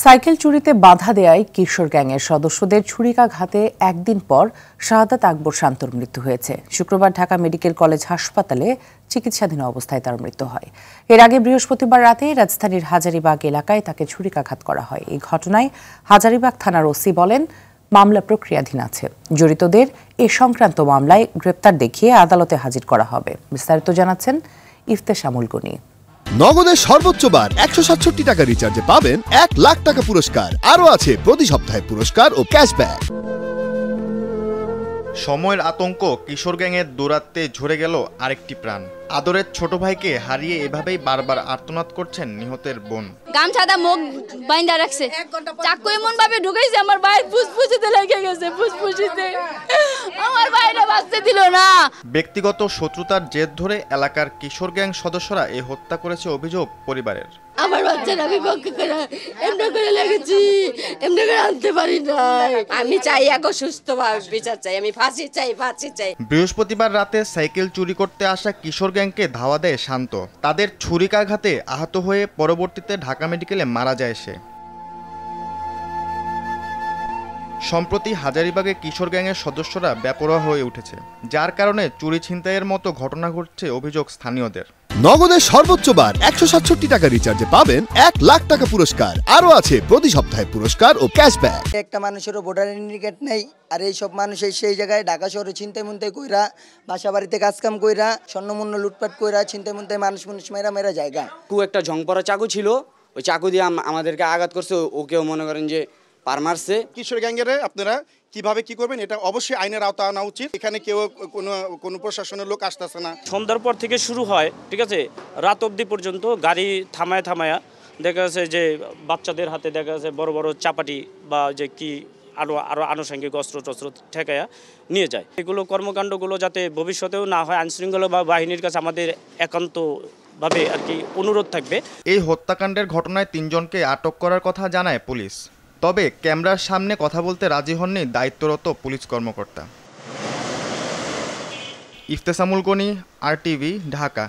Cycle চুরিতে বাধা দেয়ায় কিশোর গ্যাংয়ের সদস্যদের ছুরিকাঘাতে একদিন পর শাহাদাত আকবর শান্তর মৃত্যু হয়েছে। শুক্রবার ঢাকা মেডিকেল কলেজ হাসপাতালে চিকিৎসাধীন অবস্থায় তার মৃত্যু হয়। এর আগে বৃহস্পতিবার রাতে রাজধানীর হাজারীবাগ এলাকায় তাকে ছুরিকাঘাত করা হয়। এই ঘটনায় হাজারীবাগ থানার ওসি বলেন, মামলা প্রক্রিয়াধীন আছে। জড়িতদের এ সংক্রান্ত মামলায় গ্রেপ্তার দেখিয়ে আদালতে হাজির করা হবে। বিস্তারিত জানাচ্ছেন ইফতেশামুল গনি। নগদের সর্বোচ্চ বার 167 টাকা রিচার্জে পাবেন 1 লাখ টাকা পুরস্কার। আরও আছে প্রতি সপ্তাহে পুরস্কার ও ক্যাশব্যাক। সময়ের আতঙ্ক কিশোর গ্যাংয়ের দৌরাত্মে ঝরে গেল আরেকটি প্রাণ। আদরের ছোট ভাইকে হারিয়ে এভাবেই বারবার আর্তনাদ করছেন নিহতের বোন। গামছাটা মুখ বাইন্ধা রাখছে, চাকু এমন ভাবে ঢুকাইছে আমার ভাইয়ের ফুসফুসিতে লেগে গেছে, ফুসফুসিতে আমার ভাইরা বাঁচতে দিল না। ব্যক্তিগত শত্রুতার জের ধরে এলাকার কিশোর গ্যাং সদস্যরা এই হত্যা করেছে অভিযোগ পরিবারের। আমার বাচ্চারা আমি পক্ষে করে এমনি করে লেগেছি, এমনি করে আনতে পারি না। আমি চাই এক সুস্থভাবে বিচার চাই, আমি ফাঁসি চাই, ফাঁসি চাই। বৃহস্পতিবার রাতে সাইকেল চুরি করতে আসা কিশোর গ্যাংকে ধাওয়া দেয় শান্ত। তাদের ছুরিকাঘাতে আহত হয়ে পরবর্তীতে ঢাকা মেডিকেলে মারা যায় সে। সম্প্রতি হাজারীবাগে কিশোর গ্যাংয়ের সদস্যরা বেপরোয়া হয়ে উঠেছে, যার কারণে চুরি ছিনতাইয়ের মতো ঘটনা ঘটছে অভিযোগ স্থানীয়দের। নগদের সর্বোচ্চ বার 167 টাকা রিচার্জে পাবেন 1 লাখ টাকা পুরস্কার। আরও আছে প্রতি সপ্তাহে পুরস্কার ও ক্যাশব্যাক। একটা মানুষেরও ভোটার আইডেন্টি নেই, আর এই সব মানুষ সেই জায়গায় ঢাকা শহরে ছিনতাই মুনতাই কইরা, বাসা বাড়িতে কাজকাম কইরা, স্বর্ণমূল্য লুটপাট কইরা, ছিনতাই মুনতাই মানুষ মেরা জায়গা। একটা ঝংপরা চাকু ছিল, ওই চাকু দিয়ে আমাদেরকে আঘাত করছে। ওকেও মনে করেন যে পার মারছে। কিশোর গ্যাংয়ের আপনারা কিভাবে কি করবেন, এটা অবশ্যই আইনের আওতা আনা উচিত। এখানে কেউ কোনো প্রশাসনের লোক আসতেছে না। সন্ধ্যার পর থেকে শুরু হয়, ঠিক আছে, রাত অবধি পর্যন্ত গাড়ি থামায়া দেখা যাচ্ছে যে বাচ্চাদের হাতে দেখা যাচ্ছে বড় বড় চাপাটি বা যে কি আরো আনুষঙ্গিক অস্ত্র টস্ত্র ঠেকায়া নিয়ে যায়। এগুলো কর্মকাণ্ডগুলো যাতে ভবিষ্যতেও না হয়, আইনশৃঙ্খলা বাহিনীর কাছে আমাদের একান্তভাবে আর কি অনুরোধ থাকবে। এই হত্যাকাণ্ডের ঘটনায় 3 জনকে আটক করার কথা জানায় পুলিশ। তবে ক্যামেরার সামনে কথা বলতে রাজি হননি দায়িত্বরত পুলিশ কর্মকর্তা। ইফতেশামুল গনি, RTV, ঢাকা।